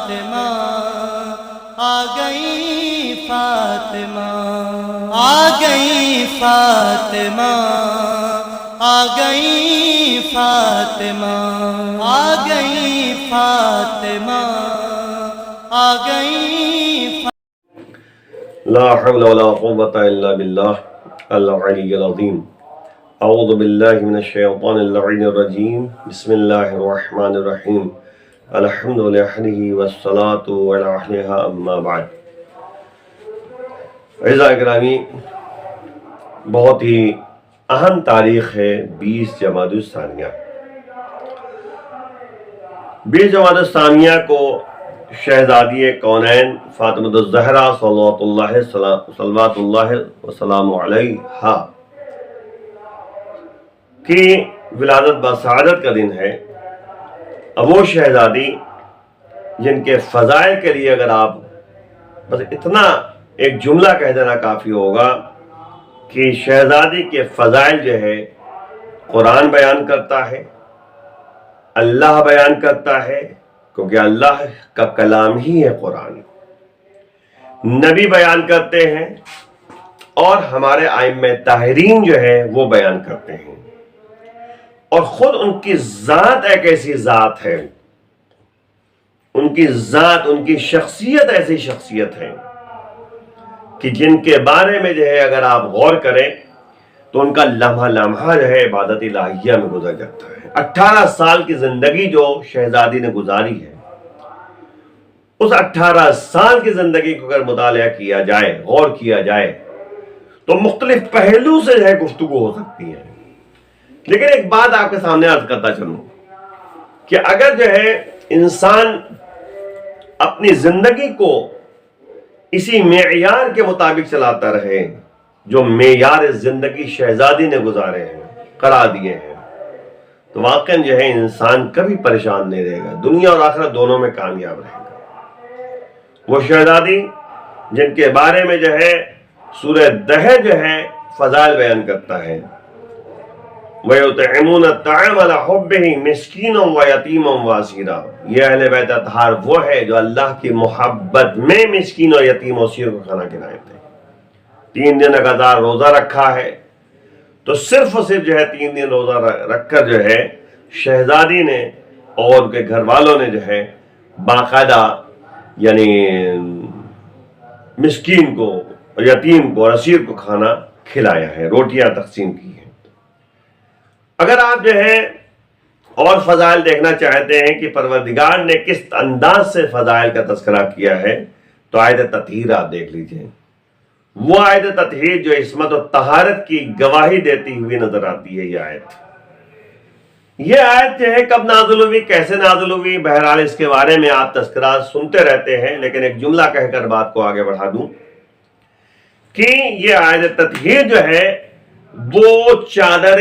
فاطمہ آ گئی فاطمہ آ گئی فاطمہ آ گئی فاطمہ آ گئی فاطمہ آ گئی لا حول ولا قوة الا باللہ العلی العظیم اعوذ باللہ من الشیطان اللعین الرجیم بسم اللہ الرحمن الرحیم الحمد للہ والصلاة والعلیہ اما بعد۔ عزیزہ اکرامی، بہت ہی اہم تاریخ ہے 20 جمادی الثانیہ۔ 20 جمادی الثانیہ کو شہزادی کونین فاطمہ الزہرا صلوات اللہ وسلام علیہا کی ولادت بسعادت کا دن ہے۔ اب وہ شہزادی جن کے فضائل کے لیے اگر آپ بس اتنا ایک جملہ کہہ دینا کافی ہوگا کہ شہزادی کے فضائل جو ہے قرآن بیان کرتا ہے، اللہ بیان کرتا ہے، کیونکہ اللہ کا کلام ہی ہے قرآن، نبی بیان کرتے ہیں، اور ہمارے ائمہ طاہرین جو ہے وہ بیان کرتے ہیں، اور خود ان کی ذات ایک ایسی ذات ہے، ان کی ذات، ان کی شخصیت ایسی شخصیت ہے کہ جن کے بارے میں جو ہے اگر آپ غور کریں تو ان کا لمحہ لمحہ جو ہے عبادت الہیہ میں گزر جاتا ہے۔ 18 سال کی زندگی جو شہزادی نے گزاری ہے، اس 18 سال کی زندگی کو اگر مطالعہ کیا جائے، غور کیا جائے، تو مختلف پہلو سے جو ہے گفتگو ہو سکتی ہے۔ لیکن ایک بات آپ کے سامنے عرض کرتا چلوں کہ اگر جو ہے انسان اپنی زندگی کو اسی معیار کے مطابق چلاتا رہے جو معیار زندگی شہزادی نے گزارے ہیں، کرا دیے ہیں، تو واقعاً جو ہے انسان کبھی پریشان نہیں رہے گا، دنیا اور آخرت دونوں میں کامیاب رہے گا۔ وہ شہزادی جن کے بارے میں جو ہے سورہ دہر جو ہے فضائل بیان کرتا ہے، وَيُطْعِمُونَ الطَّعَامَ عَلَىٰ حُبِّهِ مِسْكِينًا وَيَتِيمًا وَأَسِيرًا۔ یہ اہل بیت اطہار وہ ہے جو اللہ کی محبت میں مسکین اور یتیم و اسیر کو کھانا کھلائے تھے۔ 3 دن لگاتار روزہ رکھا ہے، تو صرف اور صرف جو ہے 3 دن روزہ رکھ کر جو ہے شہزادی نے اور ان کے گھر والوں نے جو ہے باقاعدہ یعنی مسکین کو، یتیم کو اور اسیر کو کھانا کھلایا ہے، روٹیاں تقسیم کی ہیں۔ اگر آپ جو ہے اور فضائل دیکھنا چاہتے ہیں کہ پروردگار نے کس انداز سے فضائل کا تذکرہ کیا ہے، تو آیت تطہیر آپ دیکھ لیجئے۔ وہ آیت تطہیر جو عصمت و طہارت کی گواہی دیتی ہوئی نظر آتی ہے۔ یہ آیت جو ہے کب نازل ہوئی، کیسے نازل ہوئی، بہرحال اس کے بارے میں آپ تذکرات سنتے رہتے ہیں، لیکن ایک جملہ کہہ کر بات کو آگے بڑھا دوں کہ یہ آیت تطہیر جو ہے وہ چادر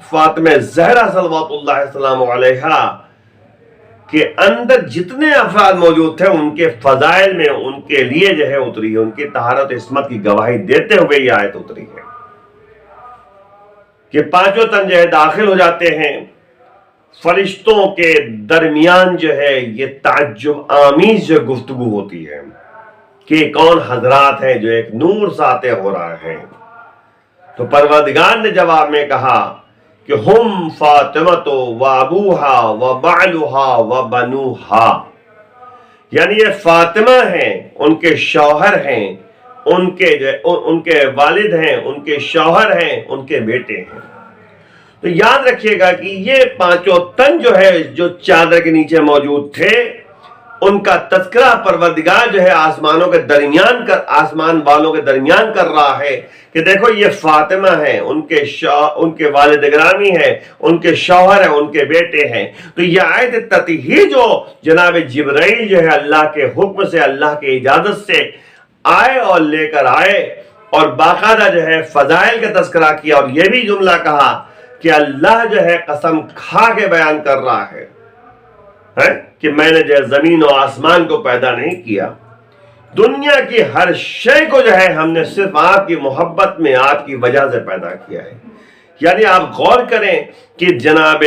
فاطمہ زہرا صلوات اللہ السلام علیہا کے اندر جتنے افراد موجود تھے ان کے فضائل میں ان کے لیے جو ہے اتری ہے، ان کی طہارت عصمت کی گواہی دیتے ہوئے یہ آیت اتری ہے کہ 5 تن جو ہے داخل ہو جاتے ہیں، فرشتوں کے درمیان جو ہے یہ تعجب آمیز جو گفتگو ہوتی ہے کہ کون حضرات ہیں جو ایک نور ساطع ہو رہا ہے، تو پروردگار نے جواب میں کہا کہ ہم فاطمہ و ابوہا و بعلہا و بنوہا، یعنی یہ فاطمہ ہیں، ان کے شوہر ہیں، ان کے والد ہیں، ان کے شوہر ہیں، ان کے بیٹے ہیں۔ تو یاد رکھیے گا کہ یہ 5 تن جو ہے جو چادر کے نیچے موجود تھے، ان کا تذکرہ پروردگار جو ہے آسمان والوں کے درمیان کر رہا ہے کہ دیکھو یہ فاطمہ ہیں، ان کے والد گرامی ہیں، ان کے شوہر ہیں، ان کے بیٹے ہیں۔ تو یہ آیت تطہیر جو جناب جبرائیل جو ہے اللہ کے حکم سے، اللہ کے اجازت سے آئے اور لے کر آئے اور باقاعدہ جو ہے فضائل کا تذکرہ کیا، اور یہ بھی جملہ کہا کہ اللہ جو ہے قسم کھا کے بیان کر رہا ہے کہ میں نے جو ہے زمین و آسمان کو پیدا نہیں کیا، دنیا کی ہر شے کو جو ہے ہم نے صرف آپ کی محبت میں، آپ کی وجہ سے پیدا کیا ہے۔ یعنی آپ غور کریں کہ جناب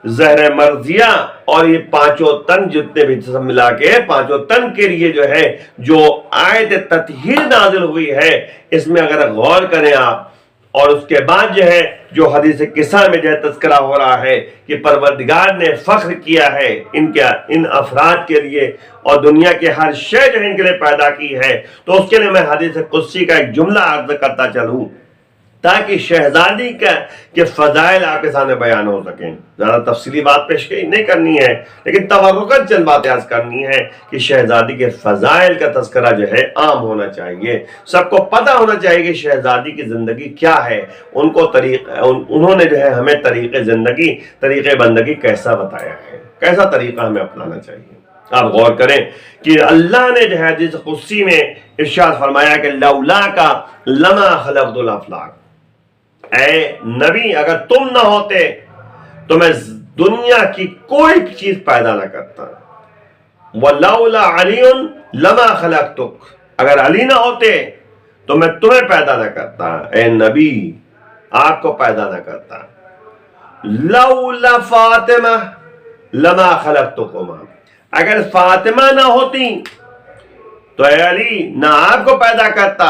زہر مرضیہ اور یہ پانچوں تن جتنے بھی جسم ملا کے پانچوں تن کے لیے جو ہے جو آیت تطہیر نازل ہوئی ہے، اس میں اگر غور کریں آپ، اور اس کے بعد جو ہے جو حدیث قصہ میں جو ہے تذکرہ ہو رہا ہے کہ پروردگار نے فخر کیا ہے ان افراد کے لیے اور دنیا کے ہر شے جو ان کے لیے پیدا کی ہے، تو اس کے لیے میں حدیث قدسی کا ایک جملہ عرض کرتا چلوں تاکہ شہزادی کے فضائل آپ کے سامنے بیان ہو سکیں۔ زیادہ تفصیلی بات پیش نہیں کرنی ہے، لیکن تورکاً چند باتیں عرض کرنی ہے کہ شہزادی کے فضائل کا تذکرہ جو ہے عام ہونا چاہیے، سب کو پتہ ہونا چاہیے کہ شہزادی کی زندگی کیا ہے، انہوں نے جو ہے ہمیں طریقے بندگی کیسا بتایا ہے، کیسا طریقہ ہمیں اپنانا چاہیے۔ آپ غور کریں کہ اللہ نے جو ہے حدیث قدسی میں ارشاد فرمایا کہ لولا کا لما خلقت الافلاک، اے نبی اگر تم نہ ہوتے تو میں دنیا کی کوئی چیز پیدا نہ کرتا، وَلَوْلَا عَلِيٌ لَمَا خَلَقْتُكَ، اگر علی نہ ہوتے تو میں تمہیں پیدا نہ کرتا، اے نبی آپ کو پیدا نہ کرتا، لَوْلَا فاطمہ لَمَا خَلَقْتُكُمَا، اگر فاطمہ نہ ہوتی تو اے علی نہ آپ کو پیدا کرتا،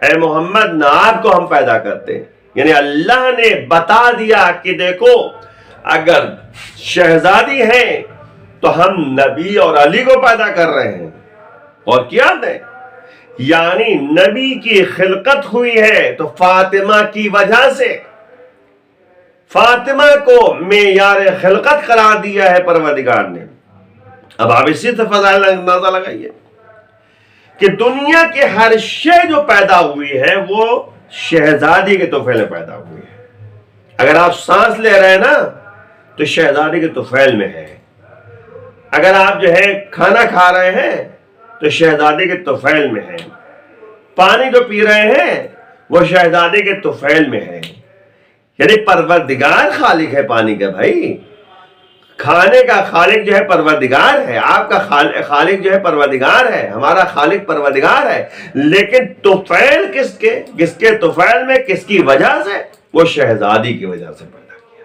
اے محمد نہ آپ کو ہم پیدا کرتے۔ یعنی اللہ نے بتا دیا کہ دیکھو اگر شہزادی ہیں تو ہم نبی اور علی کو پیدا کر رہے ہیں، اور کیا دیں یعنی نبی کی خلقت ہوئی ہے تو فاطمہ کی وجہ سے، فاطمہ کو معیار خلقت قرار دیا ہے پروردگار نے۔ اب آپ اسی سے فضائل اندازہ لگائیے کہ دنیا کے ہر شے جو پیدا ہوئی ہے وہ شہزادی کے طفیل میں پیدا ہوئی ہے۔ اگر آپ سانس لے رہے ہیں نا تو شہزادی کے طفیل میں ہے، اگر آپ جو ہے کھانا کھا رہے ہیں تو شہزادی کے طفیل میں ہے، پانی جو پی رہے ہیں وہ شہزادی کے طفیل میں ہے۔ یعنی پروردگار خالق ہے پانی کا، بھائی کھانے کا خالق جو ہے پروردگار ہے، آپ کا خالق جو ہے پروردگار ہے، ہمارا خالق پروردگار ہے، لیکن طفیل کس کے طفیل میں کس کی وجہ سے؟ وہ شہزادی کی وجہ سے پیدا کیا۔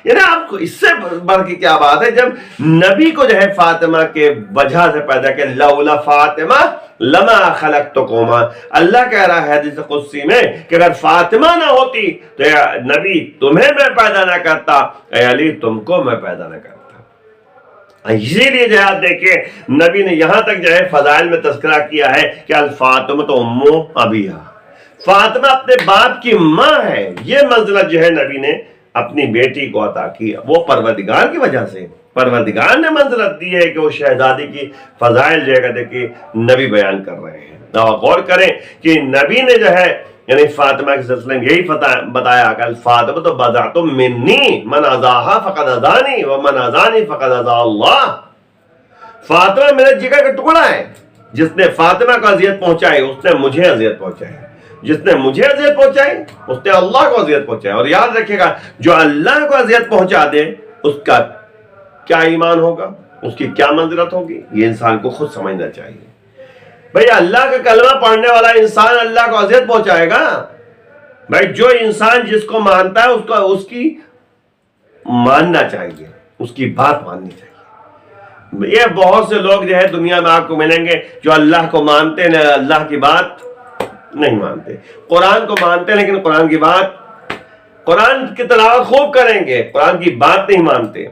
یعنی آپ کو اس سے بڑھ کے کیا بات ہے جب نبی کو جو ہے فاطمہ کے وجہ سے پیدا کیا، لولا فاطمہ لما خلقتکما، اللہ کہہ رہا ہے حدیث قدسی میں کہ اگر فاطمہ نہ ہوتی تو نبی تمہیں میں پیدا نہ کرتا، اے علی تم کو میں پیدا نہ کرتا۔ اسی لیے جو ہے آپ دیکھیں نبی نے یہاں تک جو ہے فضائل میں تذکرہ کیا ہے کہ الفاطمہ تو امو ابیہا، فاطمہ اپنے باپ کی ماں ہے۔ یہ منزلت جو ہے نبی نے اپنی بیٹی کو عطا کی، وہ پروردگار کی وجہ سے، پروردگار نے منزلت دی ہے کہ وہ شہزادی کی فضائل جو ہے کہتے کہ نبی بیان کر رہے ہیں۔ اور غور کریں کہ نبی نے جو ہے یعنی فاطمہ کے سلسلے میں یہی بتایا کہ الفاطمہ تو بضعۃ منی من اذاہا فقد اذانی ومن اذانی فقد اذا اللہ، فاطمہ میرے جگر کا ٹکڑا ہے، جس نے فاطمہ کو اذیت پہنچائی اس نے مجھے اذیت پہنچائی، جس نے مجھے اذیت پہنچائی اس نے اللہ کو اذیت پہنچائی۔ اور یاد رکھیے گا جو اللہ کو اذیت پہنچا دے اس کا کیا ایمان ہوگا، اس کی کیا منزلت ہوگی، یہ انسان کو خود سمجھنا چاہیے۔ بھئی اللہ کا کلمہ پڑھنے والا انسان اللہ کو اذیت پہنچائے گا؟ بھئی جو انسان جس کو مانتا ہے اس کی ماننا چاہیے، اس کی بات ماننی چاہیے۔ یہ بہت سے لوگ جو ہے دنیا میں آپ کو ملیں گے جو اللہ کو مانتے ہیں اللہ کی بات نہیں مانتے، قرآن کو مانتے ہیں لیکن قرآن کی تلاوت خوب کریں گے، قرآن کی بات نہیں مانتے،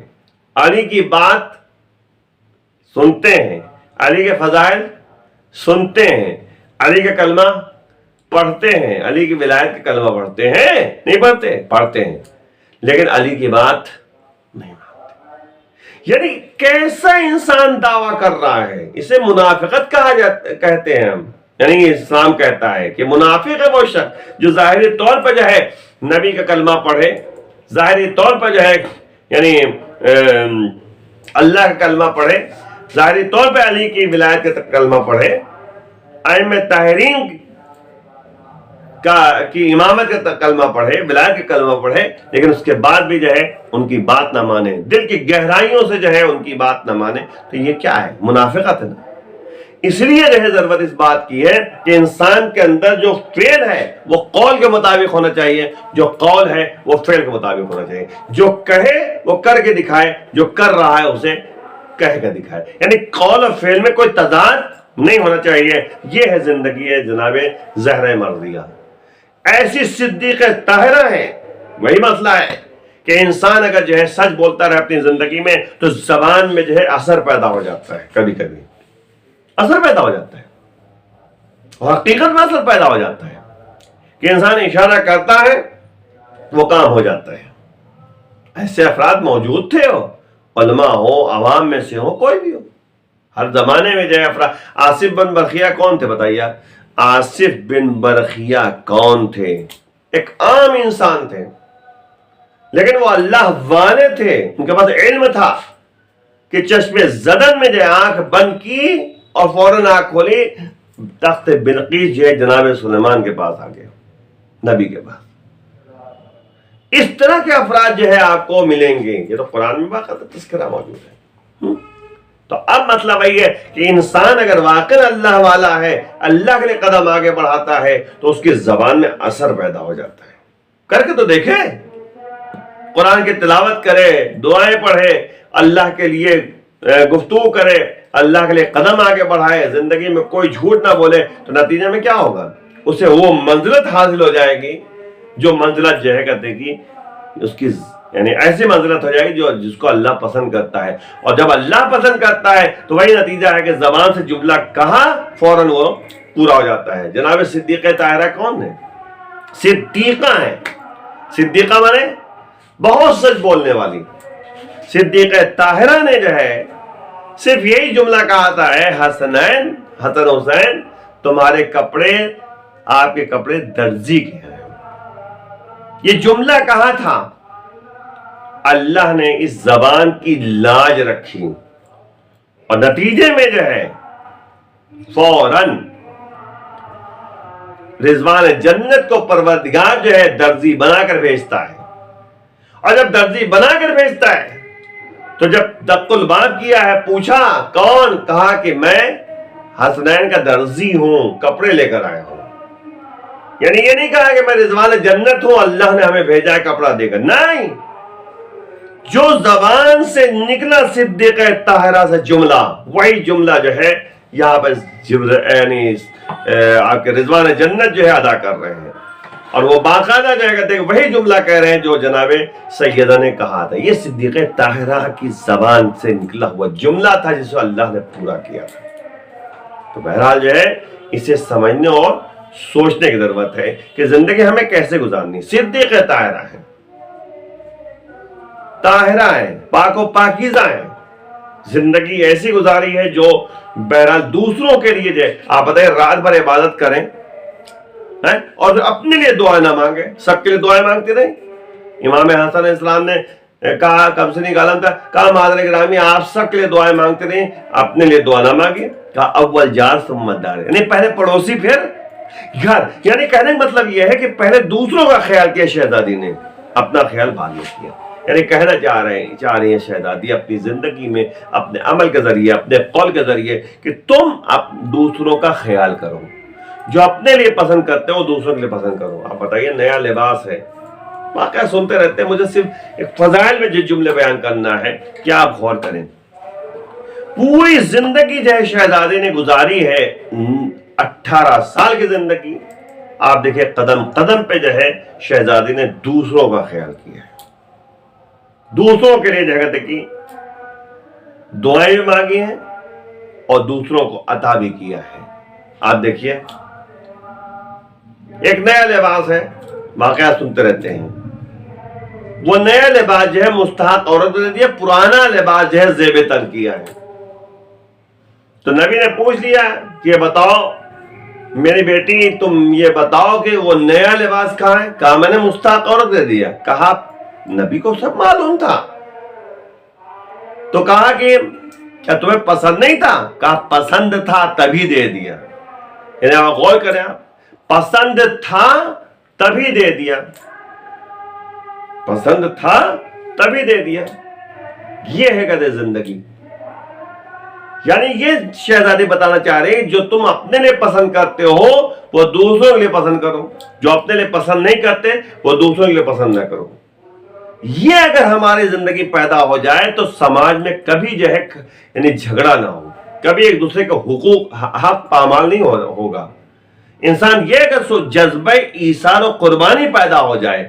علی کی بات سنتے ہیں، علی کے فضائل سنتے ہیں، علی کا کلمہ پڑھتے ہیں، علی کی ولایت کا کلمہ پڑھتے ہیں، نہیں پڑھتے ہیں لیکن علی کی بات نہیں مانتے۔ یعنی کیسا انسان دعویٰ کر رہا ہے، اسے منافقت کہتے ہیں ہم، یعنی اسلام کہتا ہے کہ منافق ہے وہ شخص جو ظاہری طور پر جو ہے نبی کا کلمہ پڑھے، ظاہری طور پر جو ہے یعنی اللہ کا کلمہ پڑھے، ظاہری طور پہ علی کی ولایت کا کلمہ پڑھے، ائمہ طاہرین کی امامت کا کلمہ پڑھے، ولایت کا کلمہ پڑھے، لیکن اس کے بعد بھی جو ہے ان کی بات نہ مانے، دل کی گہرائیوں سے جو ہے ان کی بات نہ مانے، تو یہ کیا ہے؟ منافقت ہے نا۔ اس لیے جو ہے ضرورت اس بات کی ہے کہ انسان کے اندر جو فعل ہے وہ قول کے مطابق ہونا چاہیے، جو قول ہے وہ فعل کے مطابق ہونا چاہیے، جو کہے وہ کر کے دکھائے، جو کر رہا ہے اسے کہہ کے دکھائے، یعنی قول اور فعل میں کوئی تضاد نہیں ہونا چاہیے۔ یہ ہے زندگی ہے جناب زہرہ مرضیہ۔ ایسی صدیقہ طاہرہ ہے، وہی مسئلہ ہے کہ انسان اگر جو ہے سچ بولتا رہے اپنی زندگی میں تو زبان میں جو ہے اثر پیدا ہو جاتا ہے، کبھی کبھی اثر پیدا ہو جاتا ہے، اور حقیقت میں اثر پیدا ہو جاتا ہے کہ انسان اشارہ کرتا ہے وہ کام ہو جاتا ہے۔ ایسے افراد موجود تھے، ہو علماء ہو، عوام میں سے ہو، کوئی بھی ہو، ہر زمانے میں جو ہے افراد۔ آصف بن برخیہ کون تھے بتائیے؟ آصف بن برخیہ کون تھے؟ ایک عام انسان تھے، لیکن وہ اللہ والے تھے، ان کے پاس علم تھا کہ چشم زدن میں جو آنکھ بند کی اور فوراً آنکھ کھولی، تخت بلقیس جو ہے جناب سلیمان کے پاس آ گئے، نبی کے پاس۔ اس طرح کے افراد جو ہے آپ کو ملیں گے، یہ تو قرآن میں باقاعدہ تذکرہ موجود ہے۔ تو اب مطلب وہی ہے کہ انسان اگر واقعی اللہ والا ہے، اللہ کے لیے قدم آگے بڑھاتا ہے تو اس کی زبان میں اثر پیدا ہو جاتا ہے۔ کر کے تو دیکھے، قرآن کی تلاوت کرے، دعائیں پڑھے، اللہ کے لیے گفتگو کرے، اللہ کے لیے قدم آگے بڑھائے، زندگی میں کوئی جھوٹ نہ بولے، تو نتیجے میں کیا ہوگا؟ اسے وہ منزلت حاصل ہو جائے گی جو منزلت جو ہے کہتے کہ اس کی یعنی ایسی منزلت ہو جائے گی جو جس کو اللہ پسند کرتا ہے، اور جب اللہ پسند کرتا ہے تو وہی نتیجہ ہے کہ زبان سے جملہ کہا فوراً وہ پورا ہو جاتا ہے۔ جناب صدیقہ طاہرہ کون ہے؟ صدیقہ ہے۔ صدیقہ مانے بہت سچ بولنے والی۔ صدیقہ طاہرہ نے جو ہے صرف یہی جملہ کہا تھا، اے حسنین، حسن حسین، تمہارے کپڑے، آپ کے کپڑے درزی کے ہیں۔ یہ جملہ کہا تھا، اللہ نے اس زبان کی لاج رکھی، اور نتیجے میں جو ہے فوراً رضوان جنت کو پروردگار جو ہے درزی بنا کر بھیجتا ہے، اور جب درزی بنا کر بھیجتا ہے تو جب دق الباب کیا ہے، پوچھا کون؟ کہا کہ میں حسنین کا درزی ہوں، کپڑے لے کر آیا ہوں۔ یعنی یہ نہیں کہا کہ میں رضوان جنت ہوں، اللہ نے ہمیں بھیجا ہے کپڑا دے کر، نہیں، جو زبان سے نکلا صدیقہ طاہرہ سے جملہ، وہی جملہ جو ہے یہاں پر یعنی آپ کے رضوان جنت جو ہے ادا کر رہے ہیں، اور وہ باقاعدہ جو ہے کہتے ہیں وہی جملہ کہہ رہے ہیں جو جناب سیدہ نے کہا تھا۔ یہ صدیقہ طاہرہ کی زبان سے نکلا ہوا جملہ تھا جسے اللہ نے پورا کیا تھا۔ تو بہرحال جو ہے اسے سمجھنے اور سوچنے کی ضرورت ہے کہ زندگی ہمیں کیسے گزارنی۔ صدیقہ طاہرہ ہے، طاہرہ ہے، پاک و پاکیزہ ہے، زندگی ایسی گزاری ہے جو بہرحال دوسروں کے لیے جو ہے، آپ بتائیں رات بھر عبادت کریں اور اپنے لیے دعائیں نہ مانگے، سب کے لیے دعائیں مانگتے رہیں۔ امام حسن علیہ السلام نے کہا، کب سے نہیں عالم تھا، کہا معاذ گرامی آپ سب کے لیے دعائیں مانگتے رہیں، اپنے لیے دعا نہ مانگے۔ کہا اول جار ثم دار، یعنی پہلے پڑوسی پھر گھر، یعنی کہنے کا مطلب یہ ہے کہ پہلے دوسروں کا خیال کیا شہزادی نے، اپنا خیال بعد میں کیا۔ یعنی کہنا چاہ رہی ہیں شہزادی اپنی زندگی میں اپنے عمل کے ذریعے، اپنے قول کے ذریعے کہ تم دوسروں کا خیال کرو، جو اپنے لیے پسند کرتے ہو دوسروں کے لیے پسند کرو۔ آپ بتائیے نیا لباس ہے، واقعہ سنتے رہتے ہیں، مجھے صرف ایک فضائل میں جو جملے بیان کرنا ہے، کیا آپ غور کریں، پوری زندگی جو ہے شہزادی نے گزاری ہے، 18 سال کی زندگی، آپ دیکھیں قدم قدم پہ جو ہے شہزادی نے دوسروں کا خیال کیا ہے، دوسروں کے لیے جگہ کی دعائیں بھی مانگی ہیں اور دوسروں کو عطا بھی کیا ہے۔ آپ دیکھیے ایک نیا لباس ہے، واقعات سنتے رہتے ہیں، وہ نیا لباس جو ہے مستحق عورت نے دیا، پرانا لباس جو ہے زیب تن کیا ہے۔ تو نبی نے پوچھ لیا کہ یہ بتاؤ میری بیٹی، تم یہ بتاؤ کہ وہ نیا لباس کہاں ہے؟ کہا میں نے مستحق عورت دے دیا۔ کہا نبی کو سب معلوم تھا، تو کہا کہ کیا تمہیں پسند نہیں تھا؟ کہا پسند تھا تبھی دے دیا۔ یعنی آپ غور کریں، آپ پسند تھا تبھی دے دیا، پسند تھا تبھی دے دیا۔ یہ ہے کہتے زندگی، یعنی یہ شہزادی بتانا چاہ رہے ہیں جو تم اپنے لیے پسند کرتے ہو وہ دوسروں کے لیے پسند کرو، جو اپنے لیے پسند نہیں کرتے وہ دوسروں کے لیے پسند نہ کرو۔ یہ اگر ہماری زندگی پیدا ہو جائے تو سماج میں کبھی جو ہے یعنی جھگڑا نہ ہو، کبھی ایک دوسرے کے حقوق حق پامال نہیں ہوگا۔ انسان یہ اگر جذبہ ایثار و قربانی پیدا ہو جائے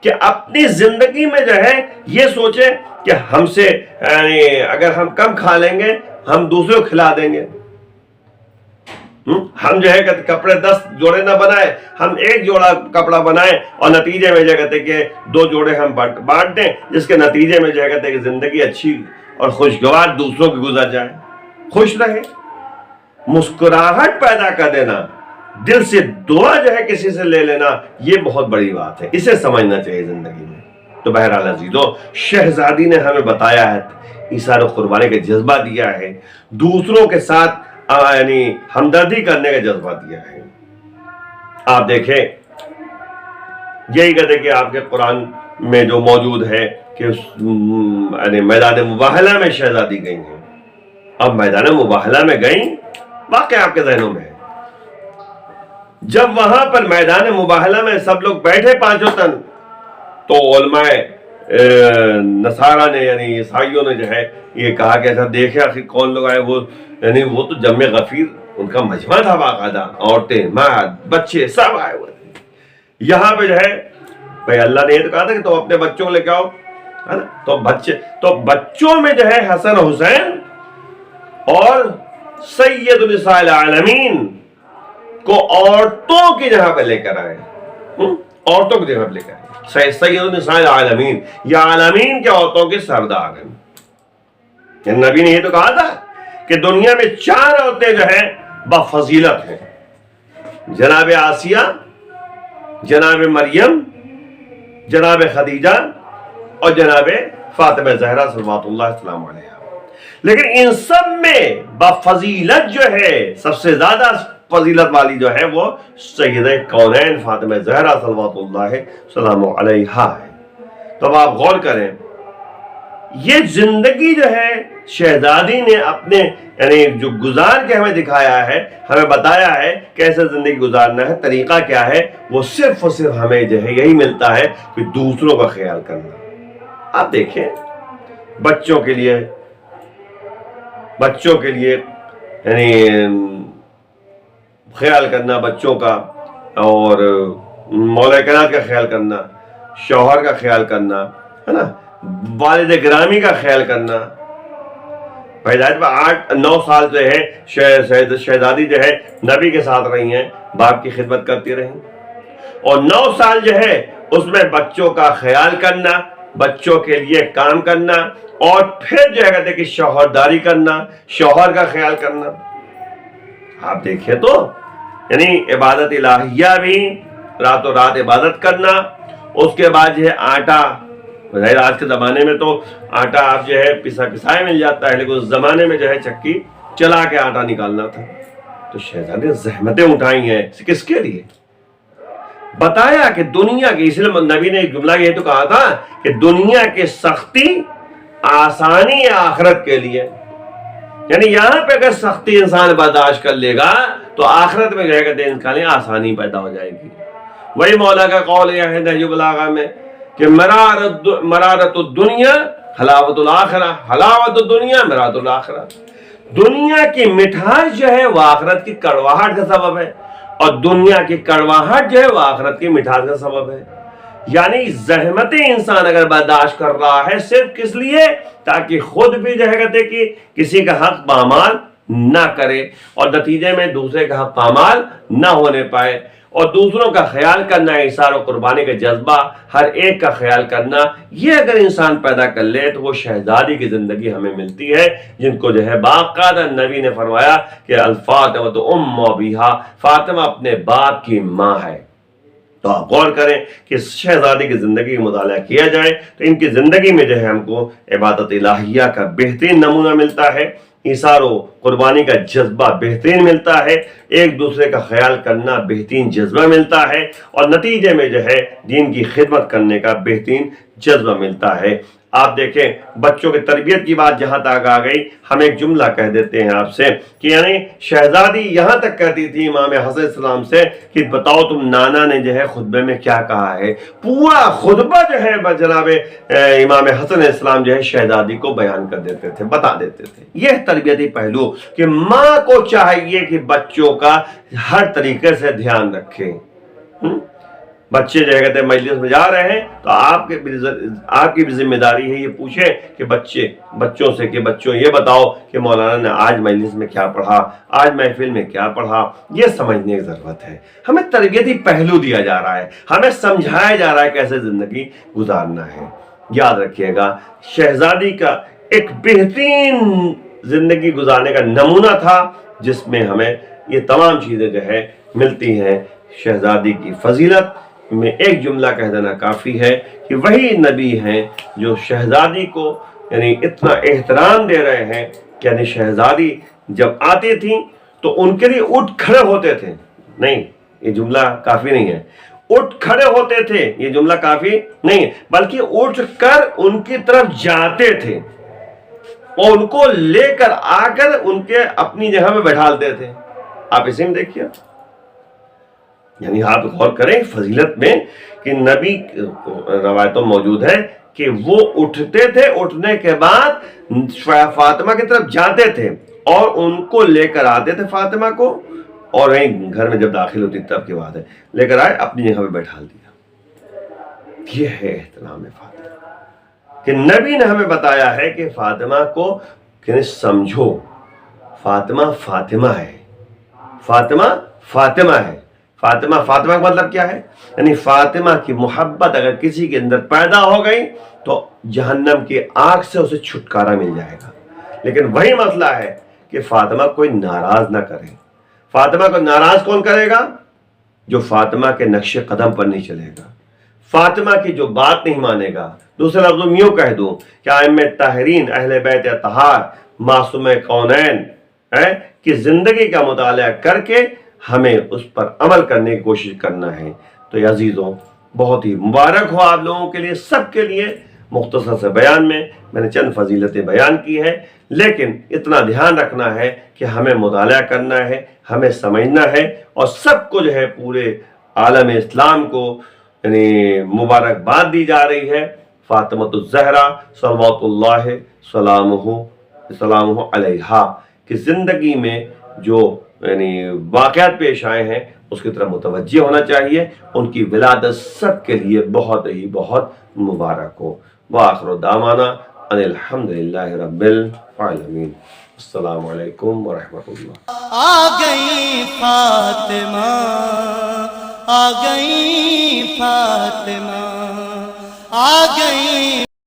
کہ اپنی زندگی میں جو ہے یہ سوچے کہ ہم سے یعنی اگر ہم کم کھا لیں گے ہم دوسروں کو کھلا دیں گے، ہم جو ہے کپڑے 10 جوڑے نہ بنائے، ہم ایک جوڑا کپڑا بنائیں اور نتیجے میں جو کہتے کہ 2 جوڑے ہم بانٹ دیں، جس کے نتیجے میں جو کہتے کہ زندگی اچھی اور خوشگوار دوسروں کی گزر جائے، خوش رہے۔ مسکراہٹ پیدا کر دینا، دل سے دعا جو ہے کسی سے لے لینا، یہ بہت بڑی بات ہے، اسے سمجھنا چاہیے زندگی میں۔ تو بہرحال عزیزو، شہزادی نے ہمیں بتایا ہے، ایثار و قربانی کا جذبہ دیا ہے، دوسروں کے ساتھ یعنی ہمدردی کرنے کا جذبہ دیا ہے۔ آپ دیکھیں یہی کہتے کہ آپ کے قرآن میں جو موجود ہے کہ یعنی میدان مباہلہ میں شہزادی گئی ہیں۔ اب میدان مباہلہ میں گئیں، واقعہ آپ کے ذہنوں میں ہے، جب وہاں پر میدان مباہلہ میں سب لوگ بیٹھے 5 تن، تو علماء نصارہ نے یعنی عیسائیوں نے جو ہے یہ کہا کہ ایسا دیکھے آخر کون لوگ آئے، وہ یعنی وہ تو جمع غفیر ان کا مجمع تھا باقاعدہ، عورتیں مرد بچے سب آئے ہوئے تھے۔ یہاں پہ جو ہے بھائی اللہ نے یہ تو کہا تھا کہ تم اپنے بچوں کو لے کے آؤ، ہے نا، تو بچوں میں جو ہے حسن حسین اور سید النساء العالمین کو عورتوں کی جگہ پہ لے کر آئے، عورتوں کی جگہ پہ لے کر آئے، سید النساء العالمین، یا عالمین کے عورتوں کے سردار ہیں۔ نبی نے یہ تو کہا تھا کہ دنیا میں 4 عورتیں جو ہیں بفضیلت ہیں، جناب آسیہ، جناب مریم، جناب خدیجہ اور جناب فاطمہ زہرا صلوات اللہ السلام علیہ۔ لیکن ان سب میں بفضیلت جو ہے سب سے زیادہ فضیلت والی جو ہے وہ سیدہ کونین فاطمہ زہرا صلوات اللہ السلام علیہا ہے۔ تو اب آپ غور کریں، یہ زندگی جو ہے شہزادی نے اپنے یعنی جو گزار کے ہمیں دکھایا ہے، ہمیں بتایا ہے کیسے زندگی گزارنا ہے، طریقہ کیا ہے، وہ صرف اور صرف ہمیں جو ہے یہی ملتا ہے کہ دوسروں کا خیال کرنا۔ آپ دیکھیں بچوں کے لیے یعنی خیال کرنا بچوں کا، اور مولا کائنات کا خیال کرنا، شوہر کا خیال کرنا، ہے نا، والد گرامی کا خیال کرنا۔ پیدائش میں 8-9 سال جو ہے شہزادی جو ہے نبی کے ساتھ رہی ہیں، باپ کی خدمت کرتی رہی، اور 9 سال جو ہے اس میں بچوں کا خیال کرنا، بچوں کے لیے کام کرنا، اور پھر جو ہے کہتے کہ شوہرداری کرنا، شوہر کا خیال کرنا۔ آپ دیکھیں تو یعنی عبادت الہیہ بھی، راتوں رات عبادت کرنا، اس کے بعد جو ہے آٹا، آج کے زمانے میں تو آٹا آپ جو ہے پسائے مل جاتا ہے، لیکن اس زمانے میں جو ہے چکی چلا کے آٹا نکالنا تھا۔ تو شہزادی نے زحمتیں اٹھائی ہیں، کس کے لیے؟ بتایا کہ دنیا کی، اس لیے نبی نے ایک جملہ یہ تو کہا تھا کہ دنیا کی سختی آسانی آخرت کے لیے، یعنی یہاں پہ اگر سختی انسان برداشت کر لے گا تو آخرت میں جو ہے کہ انسان کی آسانی پیدا ہو جائے گی۔ وہی مولا کا قول ہے نہج البلاغہ میں کہ مرارت الدنیا حلاوت الآخرہ، حلاوت الدنیا مرارت الآخرہ۔ دنیا کی مٹھاس جو ہے وہ آخرت کی کڑواہٹ کا سبب ہے، اور دنیا کی کڑواہٹ جو ہے وہ آخرت کی مٹھاس کا سبب ہے۔ یعنی زحمتیں انسان اگر برداشت کر رہا ہے صرف کس لیے؟ تاکہ خود بھی جو ہے کہتے کہ کسی کا حق پامال نہ کرے، اور نتیجے میں دوسرے کا حق پامال نہ ہونے پائے، اور دوسروں کا خیال کرنا، ایثار و قربانی کا جذبہ، ہر ایک کا خیال کرنا، یہ اگر انسان پیدا کر لے تو وہ شہزادی کی زندگی ہمیں ملتی ہے، جن کو جو ہے باقاعدہ نبی نے فرمایا کہ الفاطمۃ ام ابیہا، فاطمہ اپنے باپ کی ماں ہے۔ تو آپ غور کریں کہ شہزادی کی زندگی کا مطالعہ کیا جائے تو ان کی زندگی میں جو ہے ہم کو عبادت الہیہ کا بہترین نمونہ ملتا ہے، ایثار و قربانی کا جذبہ بہترین ملتا ہے، ایک دوسرے کا خیال کرنا بہترین جذبہ ملتا ہے، اور نتیجے میں جو ہے دین کی خدمت کرنے کا بہترین جذبہ ملتا ہے۔ آپ دیکھیں بچوں کی تربیت کی بات جہاں تک آ گئی، ہم ایک جملہ کہہ دیتے ہیں آپ سے کہ یعنی شہزادی یہاں تک کہتی تھی امام حسن السلام سے کہ بتاؤ تم نانا نے جو ہے خطبے میں کیا کہا ہے، پورا خطبہ جو ہے جناب امام حسن السلام جو ہے شہزادی کو بیان کر دیتے تھے، بتا دیتے تھے۔ یہ تربیتی پہلو کہ ماں کو چاہیے کہ بچوں کا ہر طریقے سے دھیان رکھے۔ بچے جو ہے کہتے ہیں مجلس میں جا رہے ہیں تو آپ کی بھی ذمہ داری ہے یہ پوچھیں کہ بچوں سے کہ بچوں یہ بتاؤ کہ مولانا نے آج مجلس میں کیا پڑھا، آج محفل میں کیا پڑھا، یہ سمجھنے کی ضرورت ہے۔ ہمیں تربیتی پہلو دیا جا رہا ہے، ہمیں سمجھایا جا رہا ہے کیسے زندگی گزارنا ہے۔ یاد رکھیے گا شہزادی کا ایک بہترین زندگی گزارنے کا نمونہ تھا جس میں ہمیں یہ تمام چیزیں جو ہے ملتی ہیں۔ شہزادی کی فضیلت میں ایک جملہ کہہ دینا کافی ہے کہ وہی نبی ہیں جو شہزادی کو یعنی اتنا احترام دے رہے ہیں کہ یعنی شہزادی جب آتی تھی تو ان کے لیے اٹھ کھڑے ہوتے تھے۔ نہیں، یہ جملہ کافی نہیں ہے، اٹھ کھڑے ہوتے تھے یہ جملہ کافی نہیں ہے، بلکہ اٹھ کر ان کی طرف جاتے تھے اور ان کو لے کر آ کر ان کے اپنی جگہ میں بیٹھالتے تھے۔ آپ اسی میں دیکھیے، یعنی آپ غور کریں فضیلت میں کہ نبی روایتوں موجود ہے کہ وہ اٹھتے تھے، اٹھنے کے بعد فاطمہ کی طرف جاتے تھے اور ان کو لے کر آتے تھے فاطمہ کو، اور گھر میں جب داخل ہوتی تب کی بات ہے لے کر آئے اپنی جگہ پہ بیٹھال دیا۔ یہ ہے احترام فاطمہ کہ نبی نے ہمیں بتایا ہے کہ فاطمہ کو کہ سمجھو فاطمہ فاطمہ ہے، فاطمہ فاطمہ ہے۔ فاطمہ کا مطلب کیا ہے؟ یعنی فاطمہ کی محبت اگر کسی کے اندر پیدا ہو گئی تو جہنم کی آگ سے اسے چھٹکارا مل جائے گا۔ لیکن وہی مسئلہ ہے کہ فاطمہ کوئی ناراض نہ کرے۔ فاطمہ کو ناراض کون کرے گا؟ جو فاطمہ کے نقش قدم پر نہیں چلے گا، فاطمہ کی جو بات نہیں مانے گا۔ دوسرے لفظوں میں یوں کہہ دوں کہ ائمہ طاہرین اہل بیت اطہار معصوم کونین کی زندگی کا مطالعہ کر کے ہمیں اس پر عمل کرنے کی کوشش کرنا ہے۔ تو عزیزوں بہت ہی مبارک ہو آپ لوگوں کے لیے، سب کے لیے۔ مختصر سے بیان میں نے چند فضیلتیں بیان کی ہیں، لیکن اتنا دھیان رکھنا ہے کہ ہمیں مطالعہ کرنا ہے، ہمیں سمجھنا ہے، اور سب کو جو ہے پورے عالم اسلام کو یعنی مبارکباد دی جا رہی ہے فاطمۃ الزہرا صلوات اللہ سلامہ علیہا کی زندگی میں جو یعنی واقعات پیش آئے ہیں اس کی طرف متوجہ ہونا چاہیے۔ ان کی ولادت سب کے لیے بہت ہی بہت مبارک ہو۔ وآخر دعوانا ان الحمدللہ رب العالمین۔ السلام علیکم ورحمۃ اللہ۔ آ گئی فاطمہ، آ گئی فاطمہ، آ گئی